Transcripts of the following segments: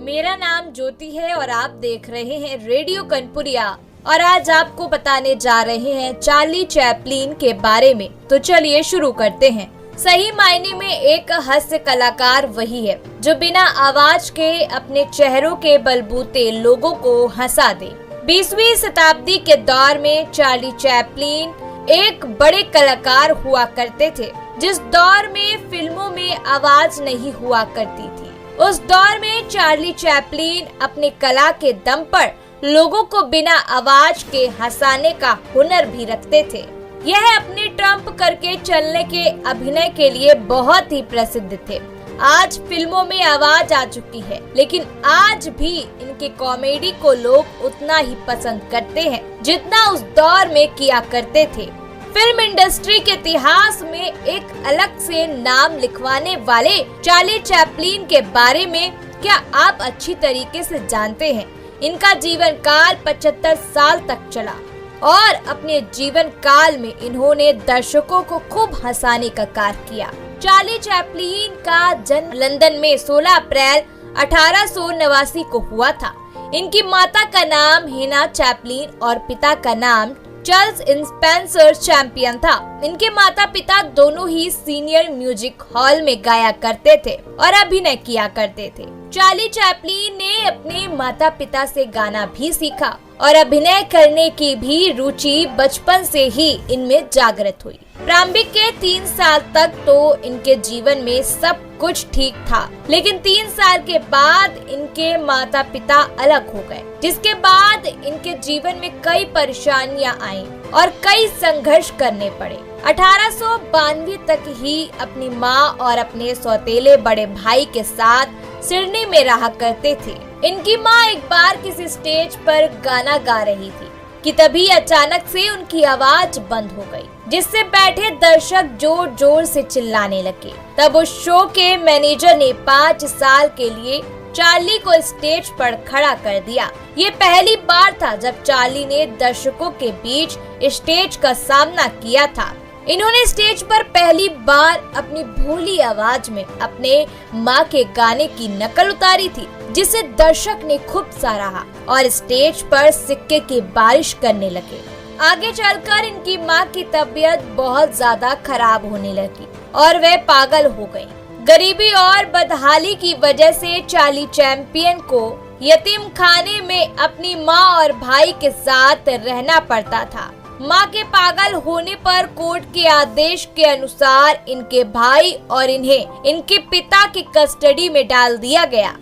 मेरा नाम ज्योति है और आप देख रहे हैं रेडियो कनपुरिया। और आज आपको बताने जा रहे हैं चार्ली चैपलिन के बारे में। तो चलिए शुरू करते हैं। सही मायने में एक हास्य कलाकार वही है जो बिना आवाज के अपने चेहरों के बलबूते लोगों को हंसा दे। 20वीं शताब्दी के दौर में चार्ली चैपलिन एक बड़े कलाकार हुआ करते थे। जिस दौर में फिल्मों में आवाज नहीं हुआ करती थी, उस दौर में चार्ली चैपलिन अपने कला के दम पर लोगों को बिना आवाज के हंसाने का हुनर भी रखते थे। यह अपने ट्रम्प करके चलने के अभिनय के लिए बहुत ही प्रसिद्ध थे। आज फिल्मों में आवाज आ चुकी है, लेकिन आज भी इनके कॉमेडी को लोग उतना ही पसंद करते हैं जितना उस दौर में किया करते थे। फिल्म इंडस्ट्री के इतिहास में एक अलग से नाम लिखवाने वाले चार्ली चैपलिन के बारे में क्या आप अच्छी तरीके से जानते हैं? इनका जीवन काल 75 साल तक चला और अपने जीवन काल में इन्होंने दर्शकों को खूब हंसाने का कार्य किया। चार्ली चैपलिन का जन्म लंदन में 16 अप्रैल 1889 को हुआ था। इनकी माता का नाम हेना चैपलिन और पिता का नाम चार्ल्स स्पेंसर चैंपियन था। इनके माता पिता दोनों ही सीनियर म्यूजिक हॉल में गाया करते थे और अभिनय किया करते थे। चार्ली चैपलिन ने अपने माता पिता से गाना भी सीखा और अभिनय करने की भी रुचि बचपन से ही इनमें जागृत हुई। प्रारंभिक के 3 साल तक तो इनके जीवन में सब कुछ ठीक था, लेकिन 3 साल के बाद इनके माता पिता अलग हो गए, जिसके बाद इनके जीवन में कई परेशानियां आईं और कई संघर्ष करने पड़े। 1892 तक ही अपनी माँ और अपने सौतेले बड़े भाई के साथ सिडनी में रहा करते थे। इनकी माँ एक बार किसी स्टेज पर गाना गा रही थी कि तभी अचानक से उनकी आवाज बंद हो गई, जिससे बैठे दर्शक जोर जोर से चिल्लाने लगे। तब उस शो के मैनेजर ने 5 साल के लिए चार्ली को स्टेज पर खड़ा कर दिया। ये पहली बार था जब चार्ली ने दर्शकों के बीच स्टेज का सामना किया था। इन्होंने स्टेज पर पहली बार अपनी भोली आवाज में अपने माँ के गाने की नकल उतारी थी, जिसे दर्शक ने खूब सराहा और स्टेज पर सिक्के की बारिश करने लगे। आगे चलकर इनकी माँ की तबीयत बहुत ज्यादा खराब होने लगी और वे पागल हो गयी। गरीबी और बदहाली की वजह से चार्ली चैंपियन को यतीम खाने में अपनी माँ और भाई के साथ रहना पड़ता था। माँ के पागल होने पर कोर्ट के आदेश के अनुसार इनके भाई और इन्हें इनके पिता की कस्टडी में डाल दिया गया।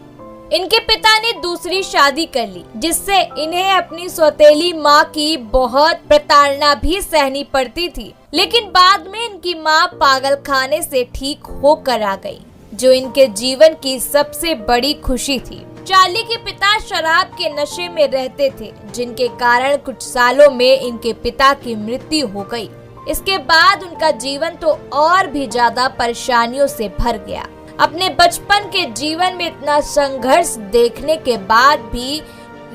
इनके पिता ने दूसरी शादी कर ली, जिससे इन्हें अपनी सौतेली माँ की बहुत प्रताड़ना भी सहनी पड़ती थी। लेकिन बाद में इनकी माँ पागल खाने से ठीक होकर आ गई, जो इनके जीवन की सबसे बड़ी खुशी थी। चार्ली के पिता शराब के नशे में रहते थे, जिनके कारण कुछ सालों में इनके पिता की मृत्यु हो गई। इसके बाद उनका जीवन तो और भी ज्यादा परेशानियों से भर गया। अपने बचपन के जीवन में इतना संघर्ष देखने के बाद भी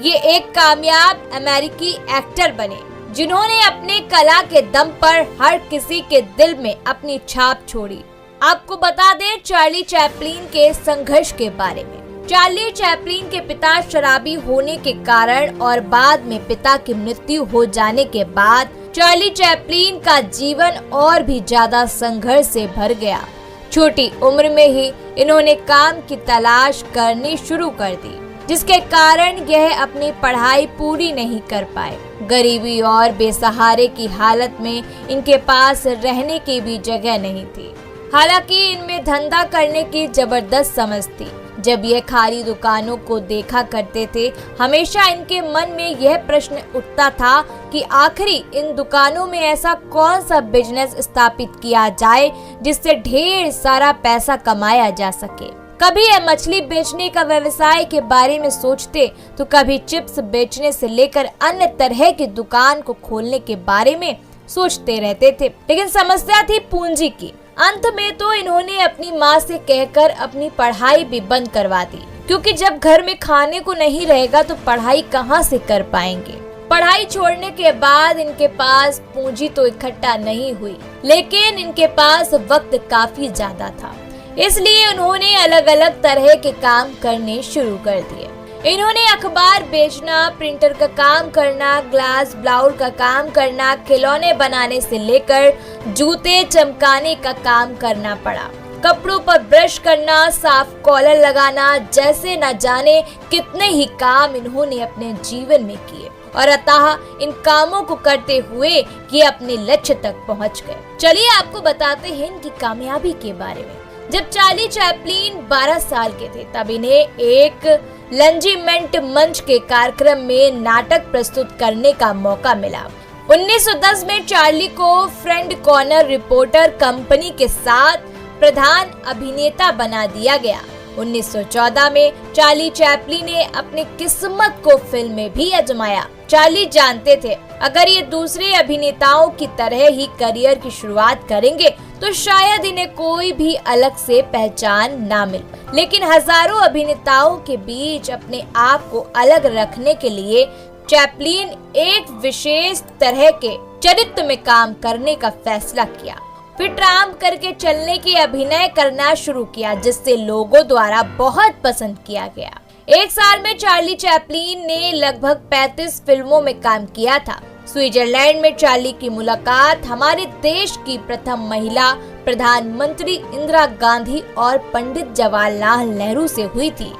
ये एक कामयाब अमेरिकी एक्टर बने, जिन्होंने अपने कला के दम पर हर किसी के दिल में अपनी छाप छोड़ी। आपको बता दें चार्ली चैपलिन के संघर्ष के बारे में। चार्ली चैपलिन के पिता शराबी होने के कारण और बाद में पिता की मृत्यु हो जाने के बाद चार्ली चैपलिन का जीवन और भी ज्यादा संघर्ष से भर गया। छोटी उम्र में ही इन्होंने काम की तलाश करनी शुरू कर दी, जिसके कारण यह अपनी पढ़ाई पूरी नहीं कर पाए। गरीबी और बेसहारे की हालत में इनके पास रहने की भी जगह नहीं थी। हालांकि इनमें धंधा करने की जबरदस्त समझ थी। जब ये खाली दुकानों को देखा करते थे, हमेशा इनके मन में यह प्रश्न उठता था कि आखिरी इन दुकानों में ऐसा कौन सा बिजनेस स्थापित किया जाए जिससे ढेर सारा पैसा कमाया जा सके। कभी ये मछली बेचने का व्यवसाय के बारे में सोचते, तो कभी चिप्स बेचने से लेकर अन्य तरह की दुकान को खोलने के बारे में सोचते रहते थे। लेकिन समस्या थी पूंजी की। अंत में तो इन्होंने अपनी माँ से कहकर अपनी पढ़ाई भी बंद करवा दी, क्योंकि जब घर में खाने को नहीं रहेगा तो पढ़ाई कहाँ से कर पाएंगे। पढ़ाई छोड़ने के बाद इनके पास पूंजी तो इकट्ठा नहीं हुई, लेकिन इनके पास वक्त काफी ज्यादा था। इसलिए उन्होंने अलग अलग तरह के काम करने शुरू कर दिए। इन्होंने अखबार बेचना, प्रिंटर का काम करना, ग्लास ब्लाउज का काम करना, खिलौने बनाने से लेकर जूते चमकाने का काम करना पड़ा। कपड़ों पर ब्रश करना, साफ कॉलर लगाना, जैसे न जाने कितने ही काम इन्होंने अपने जीवन में किए और अतः इन कामों को करते हुए ये अपने लक्ष्य तक पहुंच गए। चलिए आपको बताते हैं इनकी कामयाबी के बारे में। जब चार्ली चैपलिन 12 साल के थे तब इन्हें एक लंजीमेंट मंच के कार्यक्रम में नाटक प्रस्तुत करने का मौका मिला। 1910 में चार्ली को फ्रेंड कॉर्नर रिपोर्टर कंपनी के साथ प्रधान अभिनेता बना दिया गया। 1914 में चार्ली चैपलिन ने अपनी किस्मत को फिल्म में भी आजमाया। चार्ली जानते थे अगर ये दूसरे अभिनेताओं की तरह ही करियर की शुरुआत करेंगे तो शायद इन्हें कोई भी अलग से पहचान ना मिले, लेकिन हजारों अभिनेताओं के बीच अपने आप को अलग रखने के लिए चैपलिन एक विशेष तरह के चरित्र में काम करने का फैसला किया। फिर ट्राम करके चलने की अभिनय करना शुरू किया जिससे लोगों द्वारा बहुत पसंद किया गया। एक साल में चार्ली चैपलिन ने लगभग 35 फिल्मों में काम किया था। स्विट्जरलैंड में चार्ली की मुलाकात हमारे देश की प्रथम महिला प्रधानमंत्री इंदिरा गांधी और पंडित जवाहरलाल नेहरू से हुई थी।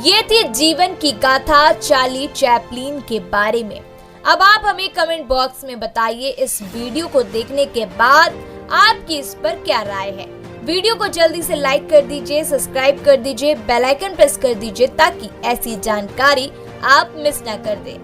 ये थी जीवन की गाथा चार्ली चैपलिन के बारे में। अब आप हमें कमेंट बॉक्स में बताइए इस वीडियो को देखने के बाद आपकी इस पर क्या राय है। वीडियो को जल्दी से लाइक कर दीजिए, सब्सक्राइब कर दीजिए, बेल आइकन प्रेस कर दीजिए ताकि ऐसी जानकारी आप मिस ना कर दें।